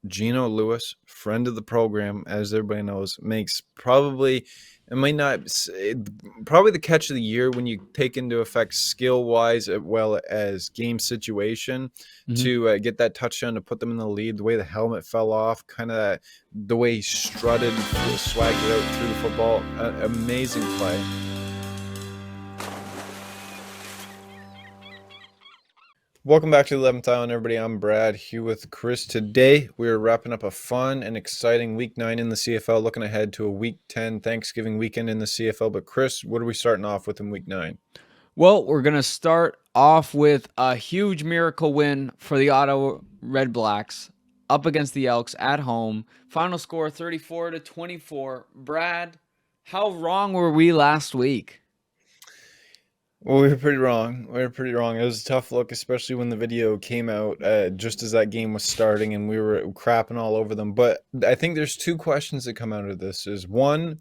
Gino Lewis, friend of the program, as everybody knows, makes probably it might not probably the catch of the year when you take into effect skill wise as well as game situation Mhm. to get that touchdown to put them in the lead. The way the helmet fell off, kind of the way he strutted, swagged it out through the football, amazing play. Welcome back to the 11th Island, everybody. I'm Brad here with Chris. Today, we're wrapping up a fun and exciting Week 9 in the CFL, looking ahead to a Week 10 Thanksgiving weekend in the CFL. But Chris, what are we starting off with in Week 9? Well, we're going to start off with a huge miracle win for the Ottawa Red Blacks up against the Elks at home. Final score 34-24. Brad, how wrong were we last week? Well, we were pretty wrong. It was a tough look, especially when the video came out just as that game was starting and we were crapping all over them. But I think there's two questions that come out of this. Is one,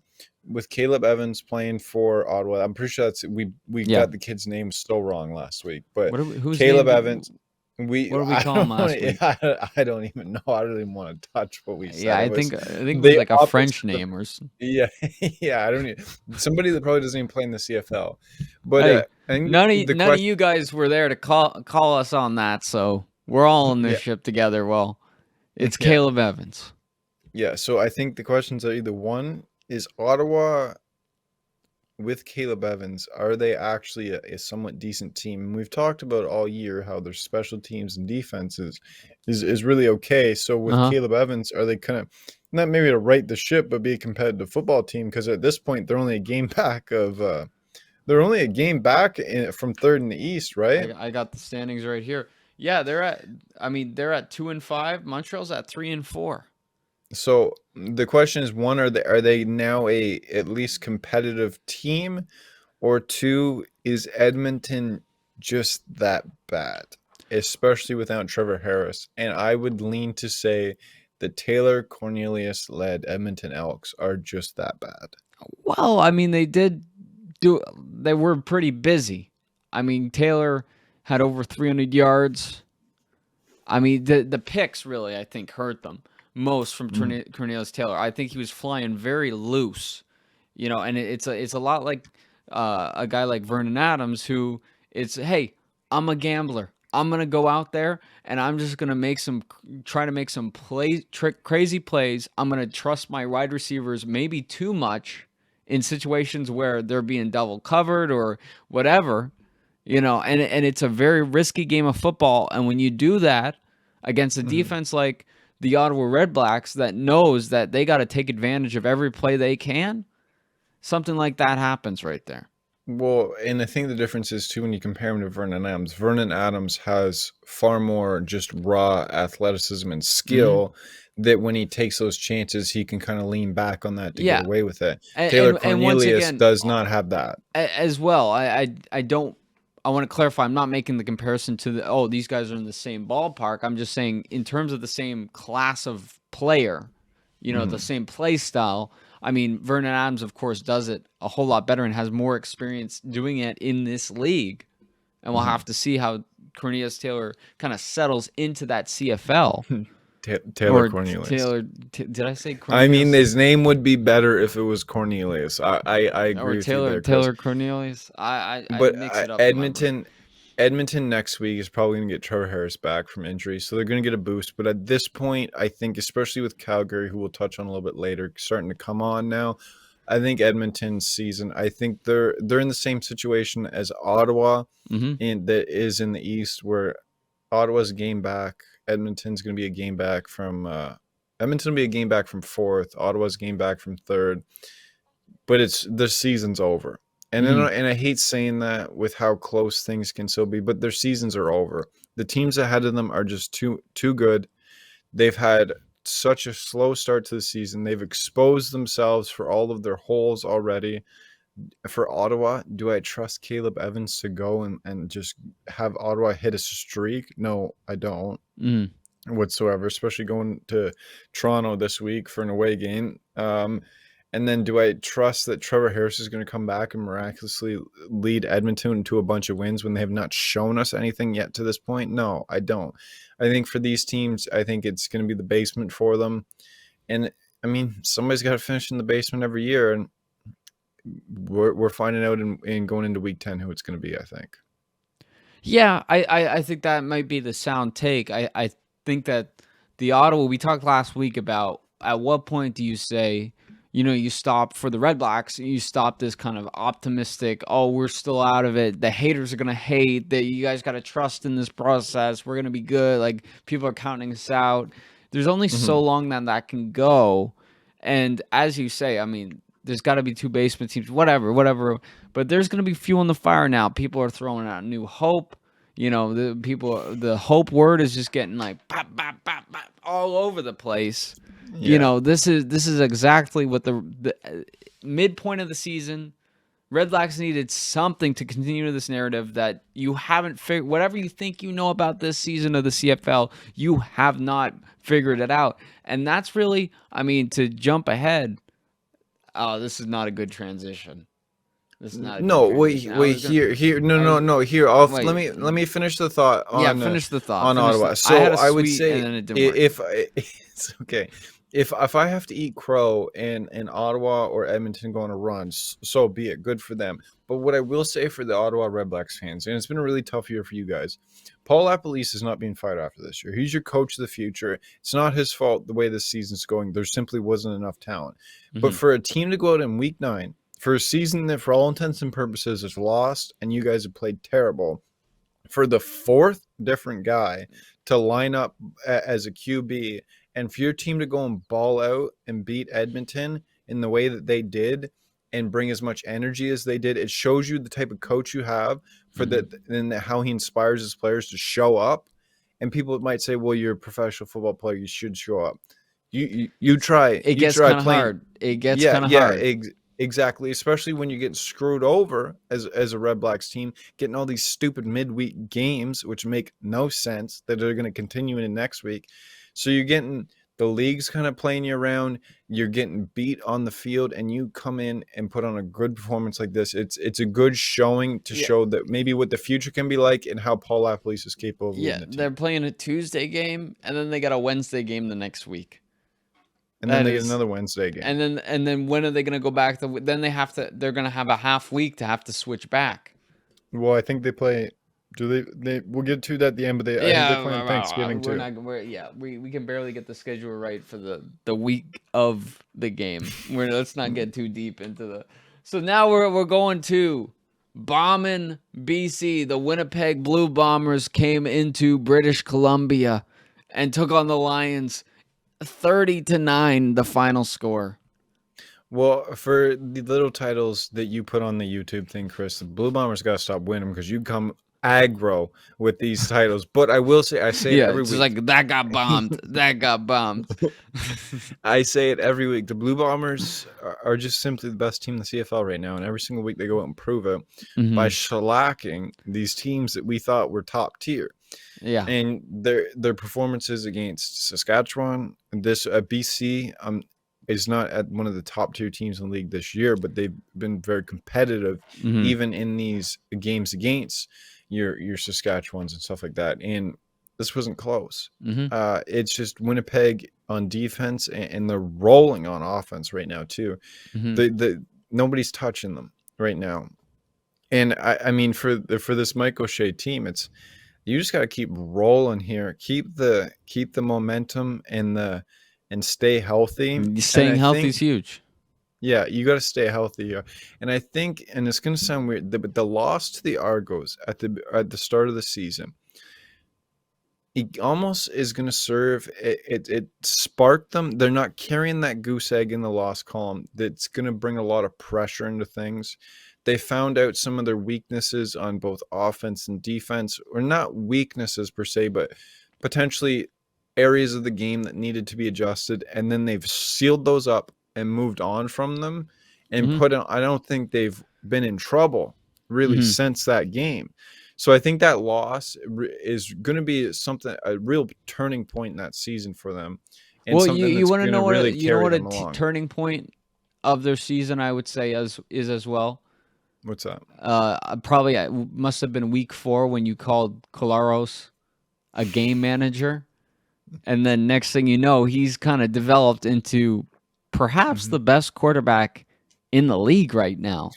with Caleb Evans playing for Ottawa, I'm pretty sure that's we Yeah. got the kid's name still wrong last week. But Whose Caleb name? Evans, What did we I call him don't want last week? I don't even know. I don't even want to touch what we Yeah, said. It was I think it was the like a opposite French of name yeah, yeah. I don't even, somebody that probably doesn't even play in the CFL. But Hey, I think the none of question, you guys were there to call us on that, so we're all in this yeah, ship together. Well, it's yeah, Caleb Evans. yeah. So I think the questions are either one is Ottawa with Caleb Evans, are they actually a somewhat decent team? And we've talked about all year how their special teams and defenses is really okay. So with Uh-huh. Caleb Evans, are they kind of not maybe to right the ship, but be a competitive football team? Because at this point, they're only a game back of they're only a game back from third in the East, right? I got the standings right here. Yeah, they're at 2-5. Montreal's at 3-4. So the question is, one, are they now a at least competitive team, or two, is Edmonton just that bad, especially without Trevor Harris? And I would lean to say the Taylor Cornelius led Edmonton Elks are just that bad. Well, I mean, they were pretty busy. I mean, Taylor had over 300 yards. I mean, the picks really, I think, hurt them most from Mm. Cornelius Taylor. I think he was flying very loose, and it's a lot like a guy like Vernon Adams who it's, hey, I'm a gambler. I'm gonna go out there and I'm just gonna try to make some crazy plays. I'm gonna trust my wide receivers maybe too much in situations where they're being double covered or whatever, and it's a very risky game of football. And when you do that against a Mhm. defense like the Ottawa Red Blacks that knows that they got to take advantage of every play they can, something like that happens right there. Well, and I think the difference is too when you compare him to Vernon Adams. Vernon Adams has far more just raw athleticism and Hmm. skill that when he takes those chances, he can kind of lean back on that to get Yeah, away with it. and, Taylor and once Cornelius again, does not have that. as well, I don't. I want to clarify. I'm not making the comparison to these guys are in the same ballpark. I'm just saying in terms of the same class of player, the Mhm. same play style. I mean, Vernon Adams, of course, does it a whole lot better and has more experience doing it in this league. And we'll have Mhm. to see how Cornelius Taylor kind of settles into that CFL. Taylor Or Cornelius. Taylor, did I say I mean, Cornelius? his name would be better if it was Cornelius. I Or agree with you there, Chris. Taylor Cornelius? I But mix it up in my brain. Edmonton next week is probably going to get Trevor Harris back from injury, so they're going to get a boost. But at this point, I think, especially with Calgary, who we'll touch on a little bit later, starting to come on now, I think Edmonton's season. I think they're in the same situation as Ottawa, Mm-hmm. in that is in the East, where Ottawa's a game back. Edmonton's going to be a game back from. Edmonton will be a game back from fourth. Ottawa's game back from third, but it's the season's over. Mm-hmm. And I hate saying that with how close things can still be, but their seasons are over. The teams ahead of them are just too good. They've had such a slow start to the season. They've exposed themselves for all of their holes already. For Ottawa, do I trust Caleb Evans to go and just have Ottawa hit a streak? No, I don't Mm-hmm. whatsoever, especially going to Toronto this week for an away game. And then do I trust that Trevor Harris is going to come back and miraculously lead Edmonton to a bunch of wins when they have not shown us anything yet to this point? No, I don't. I think for these teams, I think it's going to be the basement for them. And I mean, somebody's got to finish in the basement every year, and we're finding out in going into week 10 who it's going to be, I think. Yeah, I think that might be the sound take. I think that the Ottawa, we talked last week about at what point do you say, you stop for the Red Blacks, you stop this kind of optimistic, oh, we're still out of it. The haters are going to hate that you guys got to trust in this process. We're going to be good. Like people are counting us out. There's only so long that can go. And as you say, I mean, there's got to be two basement teams, whatever. But there's going to be fuel in the fire now. People are throwing out new hope. The hope word is just getting like pop, pop, pop, pop, all over the place. Yeah. This is exactly what the midpoint of the season. Red Blacks needed something to continue this narrative that you haven't figured. Whatever you think you know about this season of the CFL, you have not figured it out. And that's really, I mean, to jump ahead. Oh, this is not a good transition. This is not a good No, transition. wait, here. No. Here, let me finish the thought finish the thought. on Ottawa. I So had a I would sweet say and then it didn't work. if it's okay, if I have to eat crow and Ottawa or Edmonton go on a run, so be it. Good for them. But what I will say for the Ottawa Red Blacks fans, and it's been a really tough year for you guys, Paul LaPolice is not being fired after this year. He's your coach of the future. It's not his fault the way this season's going. There simply wasn't enough talent. But for a team to go out in week 9, for a season that for all intents and purposes is lost and you guys have played terrible, for the 4th different guy to line up as a QB and for your team to go and ball out and beat Edmonton in the way that they did and bring as much energy as they did, it shows you the type of coach you have for and how he inspires his players to show up. And people might say, well, you're a professional football player, you should show up. You try. It gets kind of hard. It gets kind of hard. Exactly, especially when you're getting screwed over as a Red Blacks team, getting all these stupid midweek games, which make no sense, that are going to continue into next week. So you're getting the league's kind of playing you around. You're getting beat on the field, and you come in and put on a good performance like this. It's a good showing to show that maybe what the future can be like and how Paul LaPolice is capable of leading the team. They're playing a Tuesday game, and then they got a Wednesday game the next week. And then they get another Wednesday game. And then when are they going to go back? Then they're going to have a half week to have to switch back. Well, I think they play. Do they? We'll get to that at the end, but I think they play on Thanksgiving too. We can barely get the schedule right for the week of the game. Let's not get too deep into the. So now we're going to bombing BC. The Winnipeg Blue Bombers came into British Columbia and took on the Lions. 30-9, the final score. Well, for the little titles that you put on the YouTube thing, Chris, the Blue Bombers got to stop winning because you come aggro with these titles. But I will say, I say it every week. It's like, that got bombed. That got bombed. I say it every week. The Blue Bombers are just simply the best team in the CFL right now. And every single week they go out and prove it by shellacking these teams that we thought were top tier. Yeah, and their performances against Saskatchewan, this BC is not at one of the top tier teams in the league this year, but they've been very competitive even in these games against your Saskatchewans and stuff like that. And this wasn't close. It's just Winnipeg on defense, and they're rolling on offense right now too. Nobody's touching them right now. And I mean for this Mike O'Shea team, you just got to keep rolling here. Keep the momentum and stay healthy. Staying healthy is huge. Yeah, you got to stay healthy. And I think, and it's going to sound weird, but the loss to the Argos at the start of the season, it almost is going to serve. It sparked them. They're not carrying that goose egg in the loss column. That's going to bring a lot of pressure into things. They found out some of their weaknesses on both offense and defense, or not weaknesses per se, but potentially areas of the game that needed to be adjusted. And then they've sealed those up and moved on from them and I don't think they've been in trouble really since that game. So I think that loss is going to be a real turning point in that season for them. And well, you want to know what a turning point of their season, I would say, is as well. What's that? Probably must have been week 4 when you called Colaros a game manager, and then next thing you know, he's kind of developed into perhaps Mhm. the best quarterback in the league right now.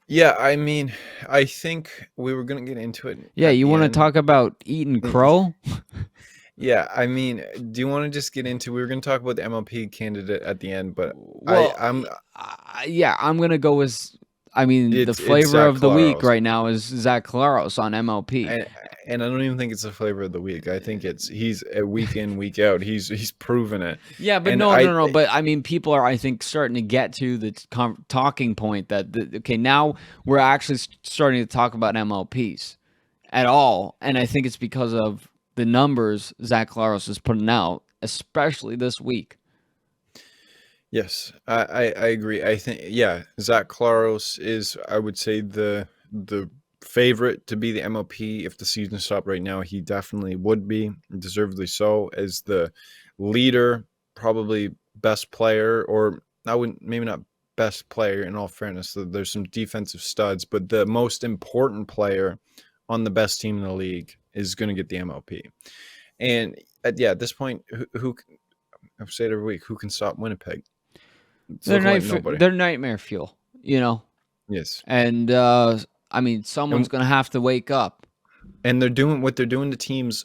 Yeah, I mean, I think we were gonna get into it Yeah, at you the want to end. talk about eating crow? Yeah, I mean, do you want to just get into? We were gonna talk about the MLP candidate at the end, but Well, I'm yeah, I'm gonna go with. I mean, the it's flavor Zach of the week Claros. right now is Zach Claros on MLP. And and I don't even think it's the flavor of the week. I think he's a week in, week out. He's proven it. Yeah, but And no, no, no. But I mean, people are, I think, starting to get to the talking point that okay, now we're actually starting to talk about MLPs at all, and I think it's because of the numbers Zach Claros is putting out, especially this week. yes, I agree. I think Zach Claros is, I would say, the favorite to be the MLP if the season stopped right now. He definitely would be, deservedly so, as the leader, probably best player, or I wouldn't, maybe not best player in all fairness. There's some defensive studs, but the most important player on the best team in the league is going to get the MLP. And at this point, who I've said every week, who can stop Winnipeg? It's looking like nobody. They're nightmare fuel, you know. Yes. And I mean, someone's And gonna have to wake up. and they're doing what they're doing to teams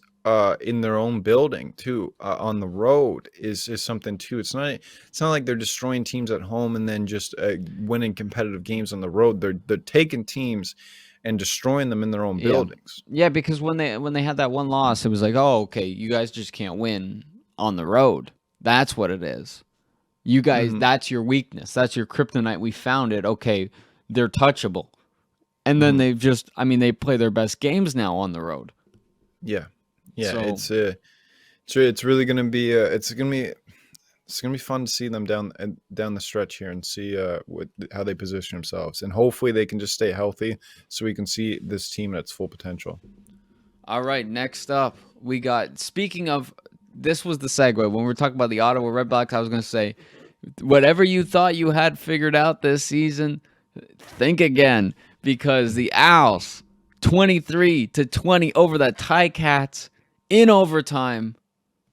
in their own building too, on the road is something too. It's not like they're destroying teams at home and then just winning competitive games on the road. They're taking teams and destroying them in their own Yeah, buildings. yeah. Because when they had that one loss, it was like, oh, okay, you guys just can't win on the road. That's what it is. You guys, Hmm. that's your weakness. That's your kryptonite. We found it. Okay, they're touchable. And then Hmm. they've just, I mean, they play their best games now on the road. Yeah, yeah. So It's really gonna be it's gonna be fun to see them down the stretch here and see how they position themselves, and hopefully they can just stay healthy so we can see this team at its full potential. all right, next up, we got, speaking of, this was the segue. When we were talking about the Ottawa Redblacks, I was going to say, whatever you thought you had figured out this season, think again, because the Owls, 23-20 over the Ticats in overtime.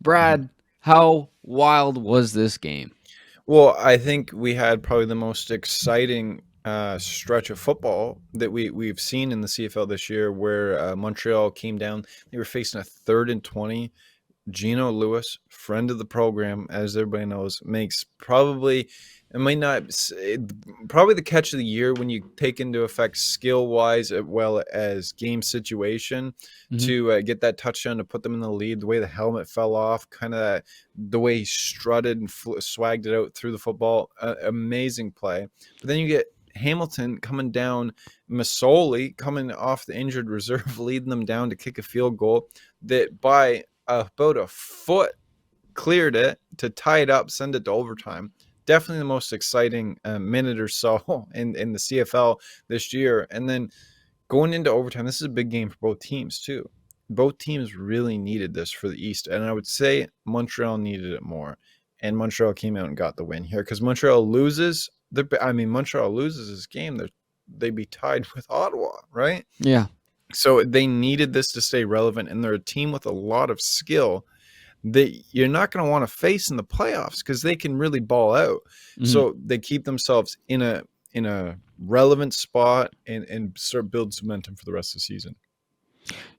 Brad, how wild was this game? Well, I think we had probably the most exciting stretch of football that we've seen in the CFL this year, where Montreal came down. They were facing a 3rd and 20. Gino Lewis, friend of the program, as everybody knows, makes probably, it might not, probably the catch of the year when you take into effect skill wise as well as game situation, to get that touchdown to put them in the lead. The way the helmet fell off, kind of the way he strutted and swagged it out through the football, amazing play. But then you get Hamilton coming down, Masoli coming off the injured reserve, leading them down to kick a field goal that by about a foot cleared it to tie it up, send it to overtime. Definitely the most exciting minute or so in the CFL this year. And then going into overtime, this is a big game for both teams too. Both teams really needed this for the East, and I would say Montreal needed it more. And Montreal came out and got the win here, because Montreal loses. Montreal loses this game, they'd be tied with Ottawa, right? Yeah. So they needed this to stay relevant, and they're a team with a lot of skill that you're not going to want to face in the playoffs because they can really ball out. Mm-hmm. So they keep themselves in a relevant spot and start build momentum for the rest of the season.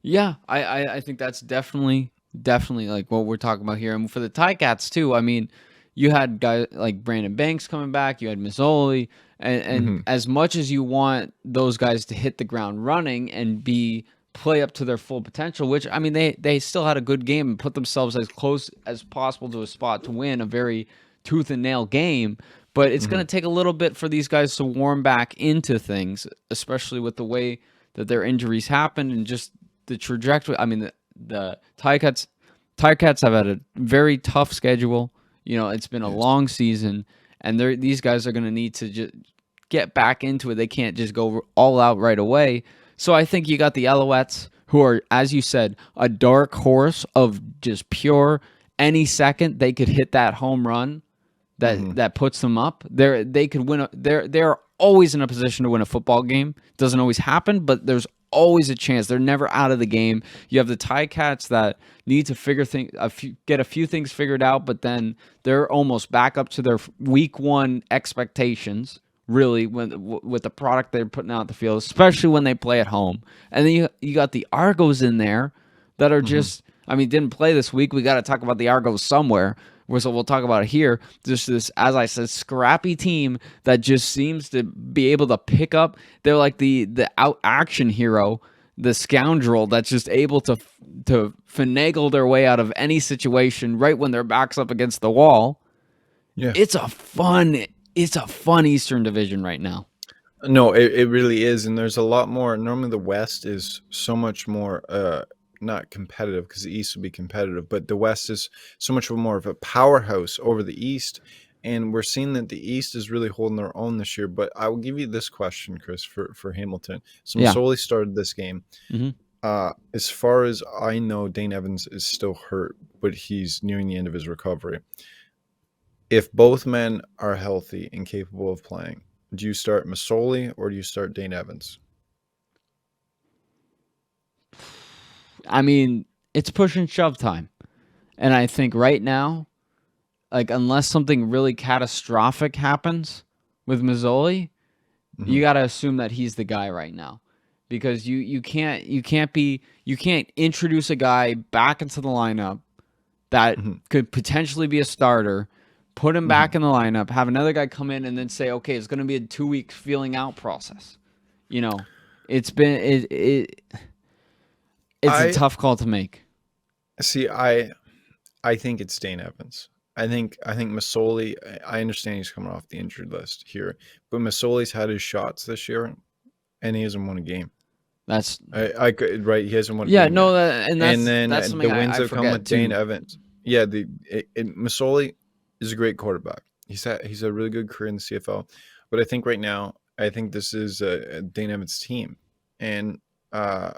Yeah, I think that's definitely like what we're talking about here. And for the Ticats too, I mean, you had guys like Brandon Banks coming back, you had Mazzoli, and as much as you want those guys to hit the ground running and play up to their full potential, which I mean they still had a good game and put themselves as close as possible to a spot to win a very tooth and nail game. But it's going to take a little bit for these guys to warm back into things, especially with the way that their injuries happened and just the trajectory. I mean, the Ticats have had a very tough schedule. You know, it's been a long season, and these guys are going to need to just get back into it. They can't just go all out right away. So I think you got the Alouettes, who are, as you said, a dark horse of just pure, any second they could hit that home run. that puts them up. They could win. They're always in a position to win a football game. Doesn't always happen, but there's always a chance. They're never out of the game. You have the Ticats that need to get a few things figured out, but then they're almost back up to their week 1 expectations. Really, with the product they're putting out the field, especially when they play at home. And then you got the Argos in there that are just, didn't play this week. We got to talk about the Argos somewhere. So we'll talk about it here. Just this, as I said, scrappy team that just seems to be able to pick up. They're like the out action hero, the scoundrel that's just able to finagle their way out of any situation right when their back's up against the wall. Yeah, It's a fun Eastern Division right now. No, it really is, and there's a lot more. Normally, the West is so much more not competitive, because the East will be competitive, but the West is so much more of a powerhouse over the East, and we're seeing that the East is really holding their own this year. But I will give you this question, Chris, for Hamilton. So Masoli started this game. As far as I know, Dane Evans is still hurt, but he's nearing the end of his recovery. If both men are healthy and capable of playing, do you start Masoli or do you start Dane Evans? It's push and shove time. And I think right now, like, unless something really catastrophic happens with Masoli, you got to assume that he's the guy right now. Because you can't introduce a guy back into the lineup that could potentially be a starter, put him back in the lineup, have another guy come in, and then say, okay, it's going to be a 2-week feeling out process. It's been a tough call to make. See, I think it's Dane Evans. I think Masoli. I understand he's coming off the injured list here, but Masoli's had his shots this year, and he hasn't won a game. That's right. He hasn't won. Yeah, a game no, yet. and then that's the wins I have come with too. Dane Evans. Yeah, Masoli is a great quarterback. He's had a really good career in the CFL, but I think right now, this is a Dane Evans team, and I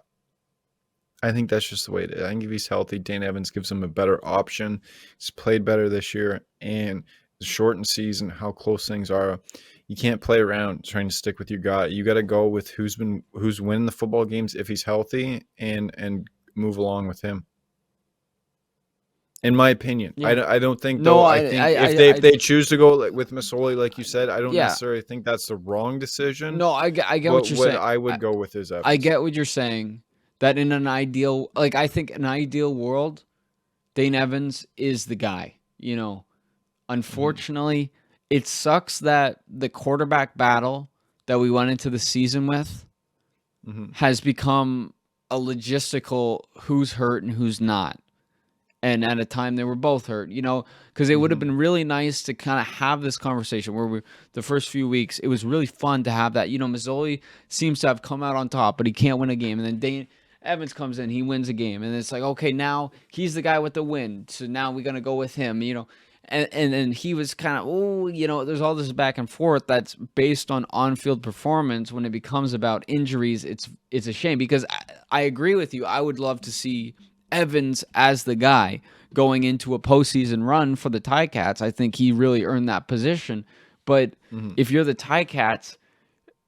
think that's just the way it is. I think if he's healthy, Dane Evans gives him a better option. He's played better this year, and the shortened season, how close things are, you can't play around trying to stick with your guy. You got to go with who's winning the football games if he's healthy, and move along with him. In my opinion, Yeah. I don't think No, though. I think if they choose to go with Masoli, like you said, I don't necessarily think that's the wrong decision. No, I get what you're saying. I would go with his Evans. I get what you're saying. That in an ideal, I think an ideal world, Dane Evans is the guy. Unfortunately, it sucks that the quarterback battle that we went into the season with has become a logistical who's hurt and who's not. And at a time they were both hurt, because it would have been really nice to kind of have this conversation where the first few weeks, it was really fun to have that. Masoli seems to have come out on top, but he can't win a game. And then Dane Evans comes in, he wins a game. And it's like, okay, now he's the guy with the win. So now we're going to go with him, And then he was kind of, there's all this back and forth that's based on on-field performance. When it becomes about injuries, it's a shame, because I agree with you. I would love to see Evans as the guy going into a postseason run for the Ticats. I think he really earned that position. But if you're the Ticats,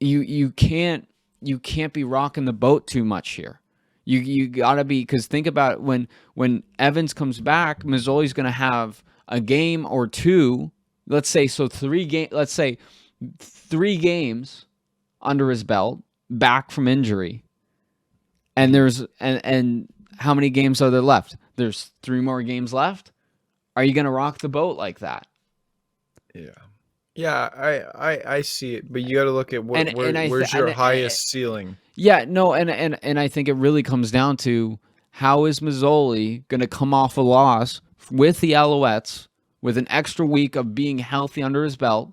you can't be rocking the boat too much here. You gotta be, because think about it, when Evans comes back, Mazzoli's gonna have a game or two. Let's say 3 games under his belt, back from injury, and and how many games are there left? There's 3 more games left. Are you going to rock the boat like that? Yeah, I see it, but you got to look at where's your highest ceiling. Yeah, no, and I think it really comes down to, how is Mazzoli going to come off a loss with the Alouettes with an extra week of being healthy under his belt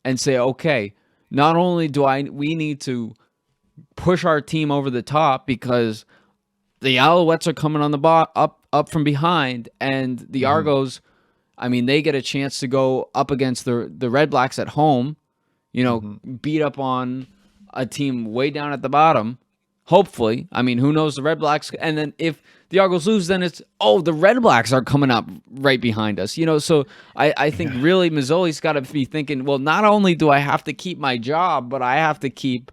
and say, okay, not only we need to push our team over the top because the Alouettes are coming on the up from behind, and the Argos, they get a chance to go up against the Red Blacks at home, beat up on a team way down at the bottom. Hopefully. I mean, who knows? The Red Blacks. And then if the Argos lose, then it's, oh, the Red Blacks are coming up right behind us. So I think really Mazzoli's got to be thinking, well, not only do I have to keep my job, but I have to keep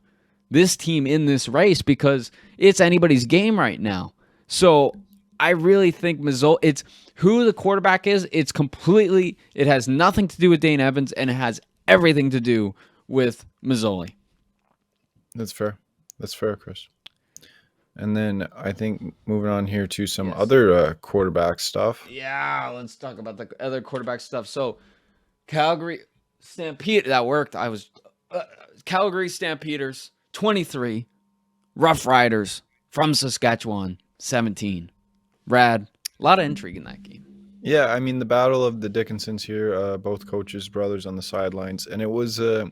this team in this race because it's anybody's game right now. So I really think Mazzoli, it's who the quarterback is. It has nothing to do with Dane Evans, and it has everything to do with Mazzoli. That's fair. That's fair, Chris. And then I think moving on here to some other quarterback stuff. Yeah, let's talk about the other quarterback stuff. So, Calgary Stampede, that worked. Calgary Stampeders 23, Rough Riders from Saskatchewan 17. Rad. A lot of intrigue in that game. Yeah, I mean the battle of the Dickinsons here, both coaches, brothers on the sidelines, and it was I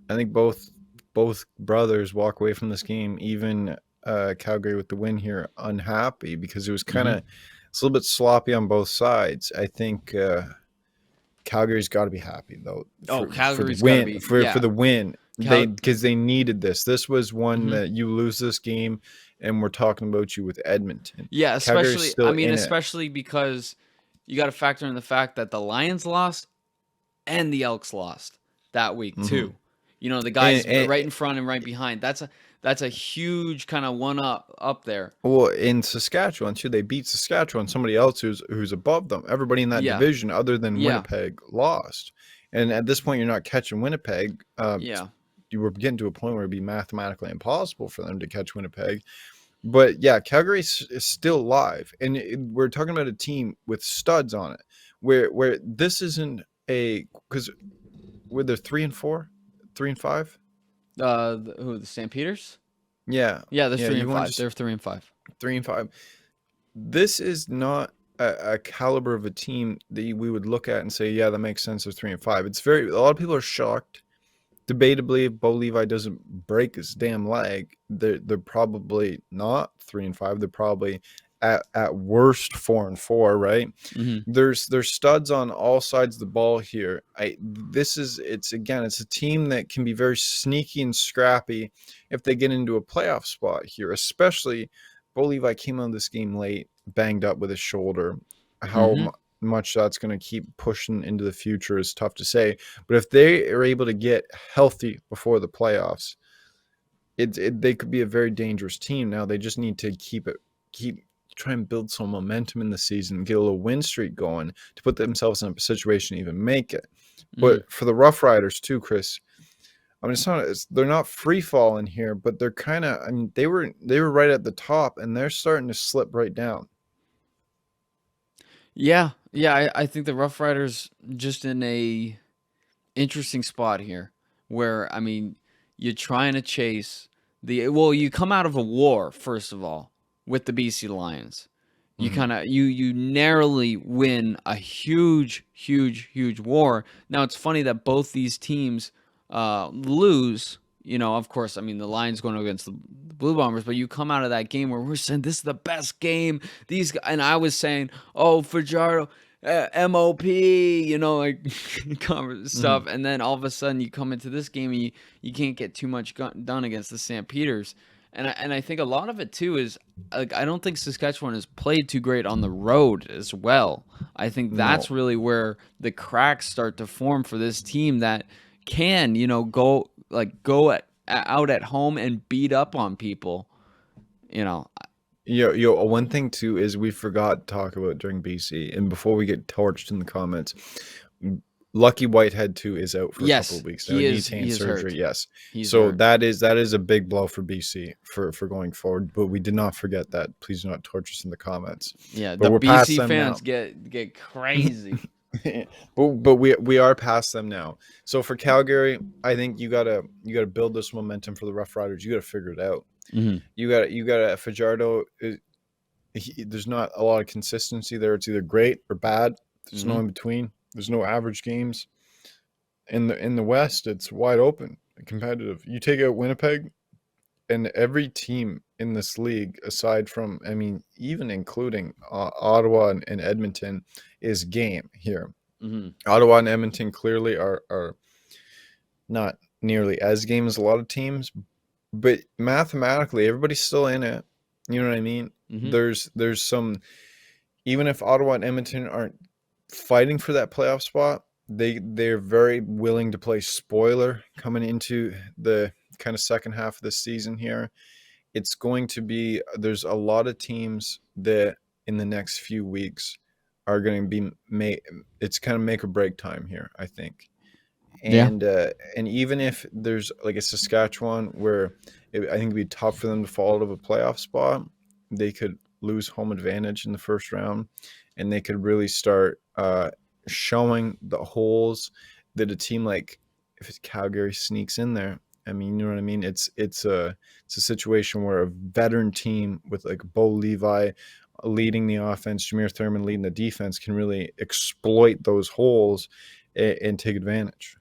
think both brothers walk away from this game, even Calgary with the win here, unhappy because it was kind of it's a little bit sloppy on both sides. I think Calgary's got to be happy though. Calgary's got to be for the win. Because they needed this. This was one that you lose this game, and we're talking about you with Edmonton. Yeah, especially because you got to factor in the fact that the Lions lost and the Elks lost that week too. The guys right in front and right behind. That's a huge kind of one up there. Well, in Saskatchewan too, they beat Saskatchewan. Somebody else who's above them. Everybody in that division, other than Winnipeg, lost. And at this point, you're not catching Winnipeg. You were getting to a point where it'd be mathematically impossible for them to catch Winnipeg. But yeah, Calgary is still alive, and we're talking about a team with studs on it. Where this isn't because were they 3-4, 3-5? The Stampeders? Yeah, they're 3-5. They're 3-5. 3-5. This is not a caliber of a team that we would look at and say, yeah, that makes sense. They're 3-5. It's a lot of people are shocked. Debatably, if Bo Levi doesn't break his damn leg, they're probably not 3-5. They're probably at worst 4-4, right? There's studs on all sides of the ball here. It's a team that can be very sneaky and scrappy if they get into a playoff spot here. Especially, Bo Levi came on this game late, banged up with his shoulder. How much that's going to keep pushing into the future is tough to say. But if they are able to get healthy before the playoffs, they could be a very dangerous team. Now they just need to try and build some momentum in the season, get a little win streak going to put themselves in a situation to even make it. But for the Rough Riders too, Chris, I mean, they're not free falling here, but they're kind of. I mean, they were right at the top, and they're starting to slip right down. Yeah, I think the Rough Riders just in a interesting spot here, where I mean, you're trying to chase you come out of a war first of all with the BC Lions. You kind of you narrowly win a huge war. Now it's funny that both these teams lose. Of course, I mean the Lions going against the Blue Bombers, but you come out of that game where we're saying this is the best game. And I was saying, oh, Fajardo, MOP, stuff, and then all of a sudden you come into this game and you can't get too much done against the Stampeders. And I think a lot of it too is like I don't think Saskatchewan has played too great on the road as well. I think that's really where the cracks start to form for this team that can go out at home and beat up on people. One thing too is we forgot to talk about during BC, and before we get torched in the comments, Lucky Whitehead too is out for a couple of weeks. He is surgery. Hurt. Yes, so hurt. that is a big blow for BC for going forward. But we did not forget that. Please do not torture us in the comments. Yeah, but the BC fans get crazy. but we are past them now. So for Calgary, I think you gotta build this momentum for the Rough Riders. You gotta figure it out. You got Fajardo. There's not a lot of consistency there. It's either great or bad. There's no in between. There's no average games. In the West, it's wide open, competitive. You take out Winnipeg, and every team in this league, aside from, I mean, even including Ottawa and Edmonton, is game here. Ottawa and Edmonton clearly are not nearly as game as a lot of teams, but mathematically, everybody's still in it. You know what I mean? Mm-hmm. There's some, even if Ottawa and Edmonton aren't fighting for that playoff spot, they're very willing to play spoiler coming into the kind of second half of the season here. It's going to be, there's a lot of teams that in the next few weeks are going to be it's kind of make or break time here, I think. Yeah. And even if there's like a Saskatchewan where I think it'd be tough for them to fall out of a playoff spot, they could lose home advantage in the first round, and they could really start showing the holes that a team like, if it's Calgary sneaks in there. I mean, you know what I mean? It's a situation where a veteran team with like Bo Levi leading the offense, Jameer Thurman leading the defense, can really exploit those holes and take advantage.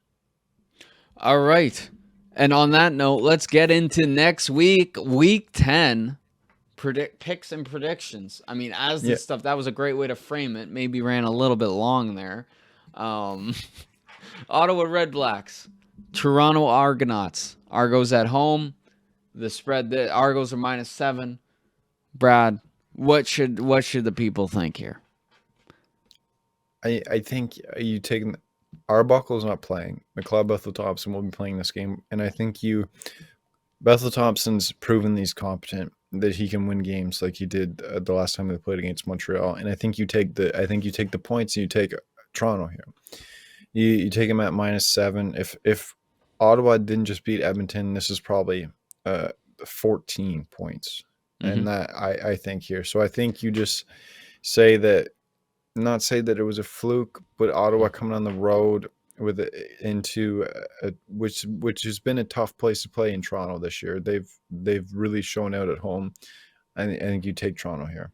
All right. And on that note, let's get into next week, week 10, picks and predictions. I mean, as Yeah, this stuff, that was a great way to frame it. Maybe ran a little bit long there. Um, Ottawa Red Blacks, Toronto Argonauts, Argos at home. The spread, the Argos are -7. Brad, what should the people think here? I think you take Arbuckle's not playing. McLeod Bethel Thompson will be playing this game, and I think Bethel Thompson's proven he's competent, that he can win games like he did the last time they played against Montreal. And I think you take the points and you take Toronto here. You take him at -7. If Ottawa didn't just beat Edmonton, this is probably 14 points, Mm-hmm. and that I think here. So I think you just say that, not say that it was a fluke, but Ottawa coming on the road with into which has been a tough place to play in Toronto this year. They've really shown out at home. I think you take Toronto here.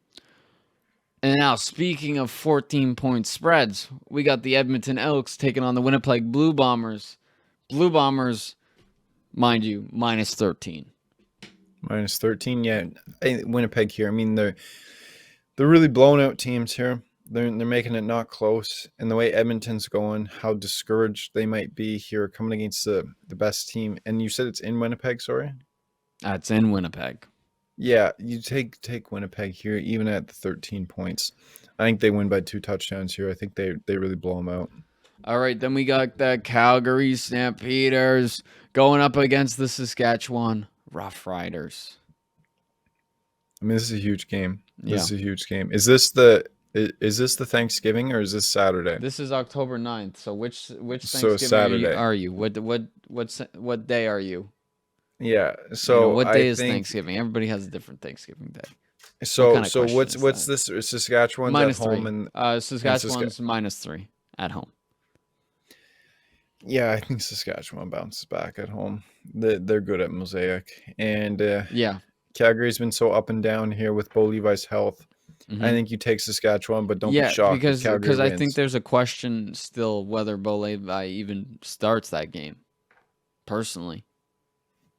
And now, speaking of 14-point spreads, we got the Edmonton Elks taking on the Winnipeg Blue Bombers. Blue Bombers, mind you, -13. -13, yeah. Winnipeg here. I mean, they're really blown out teams here. They're making it not close. And the way Edmonton's going, how discouraged they might be here coming against the best team. And you said it's in Winnipeg, sorry? That's in Winnipeg. Yeah, you take Winnipeg here, even at the 13 points. I think they win by 2 touchdowns here. I think they really blow them out. All right, then we got the Calgary Stampeders going up against the Saskatchewan Roughriders. I mean, this is a huge game. This Yeah. is a huge game. Is this the Thanksgiving, or is this Saturday? This is October 9th. So which So Thanksgiving Saturday. are you? What day are you? Yeah. You know, So what I day is think Thanksgiving? Everybody has a different Thanksgiving day. so. kind of So question what's is this? Saskatchewan's at home, -3. and Saskatchewan's -3 at home. yeah, I think Saskatchewan bounces back at home. They're good at mosaic, and Yeah. Calgary's been so up and down here with Bo Levi's health. Mm-hmm. I think you take Saskatchewan, but don't be Yeah, shocked if because Calgary I think wins. there's a question still whether Bo Levi even starts that game, personally.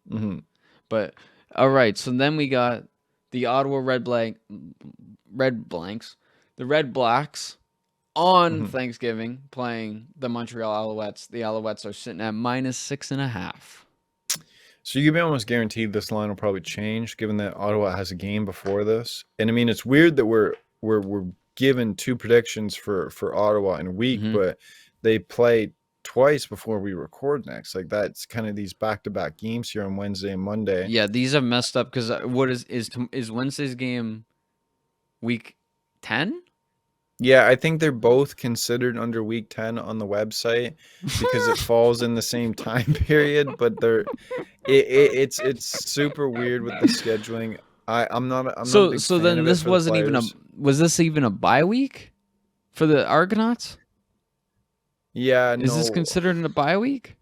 Mhm. But all right, so then we got the Ottawa the Red Blacks on Mhm. Thanksgiving playing the Montreal Alouettes. The Alouettes are sitting at -6.5. So you can be almost guaranteed this line will probably change, given that Ottawa has a game before this. And I mean, it's weird that we're given 2 predictions for Ottawa in a week, Mhm. but they play twice before we record next. Like, that's kind of these back-to-back games here on Wednesday and Monday. Yeah, these have messed up because what is Wednesday's game week 10? Yeah, I think they're both considered under week 10 on the website because it falls in the same time period, but it's super weird with the scheduling. I'm not a So big so fan then of it this for the wasn't even players. was this even a bye week for the Argonauts? Yeah, Is this no, considered a bye week?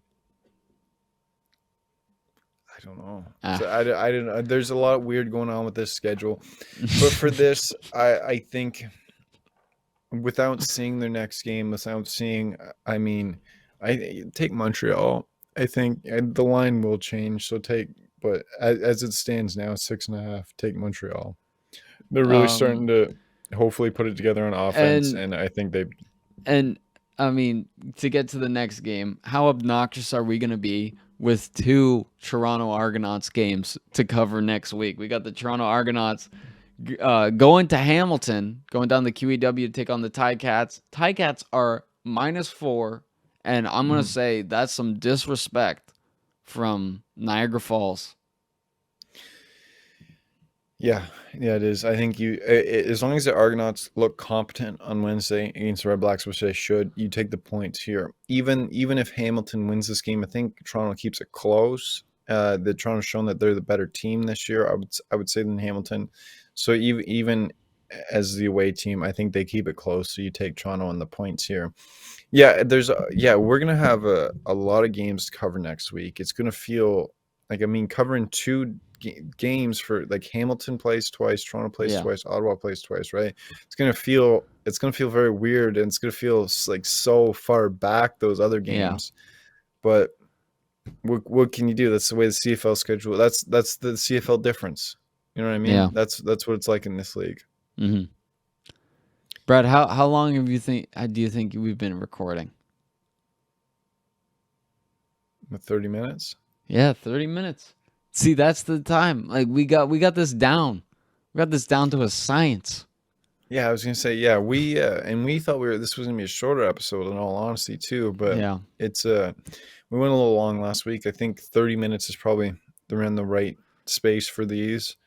I don't know. Ah. So I don't know. There's a lot weird going on with this schedule, but for this, I think without seeing their next game, without seeing, I mean, I take Montreal. I think the line will change. So but as it stands now, 6.5. Take Montreal. They're really starting to hopefully put it together on offense, and and I think they. and I mean, to get to the next game, how obnoxious are we going to be with 2 Toronto Argonauts games to cover next week? We got the Toronto Argonauts going to Hamilton, going down the QEW to take on the Ticats. Ticats are -4, and I'm going to say that's some disrespect from Niagara Falls. Yeah, it is. I think as long as the Argonauts look competent on Wednesday against the Red Blacks, which they should, you take the points here. Even if Hamilton wins this game, I think Toronto keeps it close. The Toronto's shown that they're the better team this year. I would say than Hamilton. So even as the away team, I think they keep it close. So you take Toronto on the points here. Yeah, we're gonna have a lot of games to cover next week. It's gonna feel like, covering 2 games for like Hamilton plays twice, Toronto plays twice, Ottawa plays twice, right? It's gonna feel very weird, and it's gonna feel like so far back, those other games. But what can you do? That's the way the CFL schedule. That's the CFL difference. You know what I mean? Yeah. That's what it's like in this league. Mm-hmm. Brad, how long do you think we've been recording? 30 minutes. Yeah, 30 minutes. See, that's the time. Like we got this down. We got this down to a science. Yeah, I was gonna say, we thought this was gonna be a shorter episode, in all honesty, too. But it's we went a little long last week. I think 30 minutes is probably around the right space for these.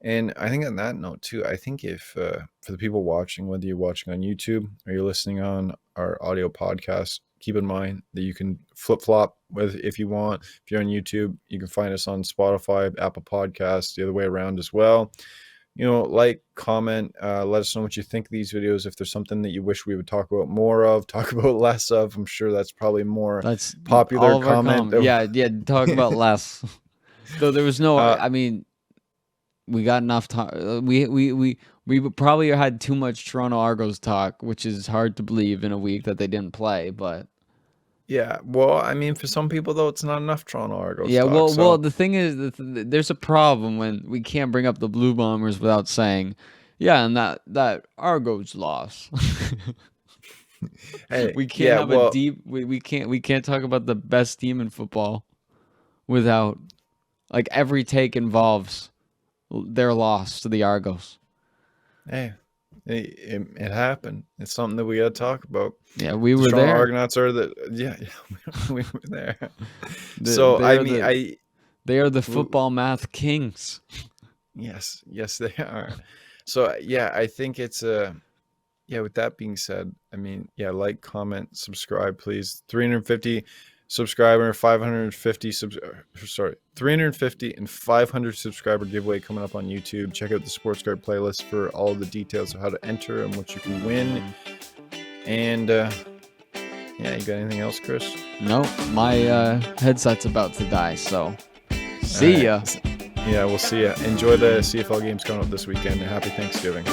And I think on that note too, I think if for the people watching, whether you're watching on YouTube or you're listening on our audio podcast, keep in mind that you can flip-flop with if you want. If you're on YouTube, you can find us on Spotify, Apple Podcasts, the other way around as well. Like, comment, let us know what you think of these videos. If there's something that you wish we would talk about more of, talk about less of. I'm sure that's probably more popular comment. Talk about less. Though there was no, we got enough time. We probably had too much Toronto Argos talk, which is hard to believe in a week that they didn't play. But yeah, well, for some people though, it's not enough Toronto Argos. Yeah, talk, well, the thing is, there's a problem when we can't bring up the Blue Bombers without saying, yeah, and that Argos loss. Hey, we can't have a deep. We can't talk about the best team in football without, like, every take involves their loss to the Argos. Hey, it happened. It's something that we got to talk about. Yeah, we were there. Argonauts are we were there. They are the football math kings. Yes, they are. So I think it's with that being said, like, comment, subscribe, please. 350 subscriber, 350 and 500 subscriber giveaway coming up on YouTube. Check out the Sports Card playlist for all the details of how to enter and what you can win. And you got anything else, Chris? No, my headset's about to die, so see ya. Yeah, we'll see ya. Enjoy the CFL games coming up this weekend, and happy Thanksgiving.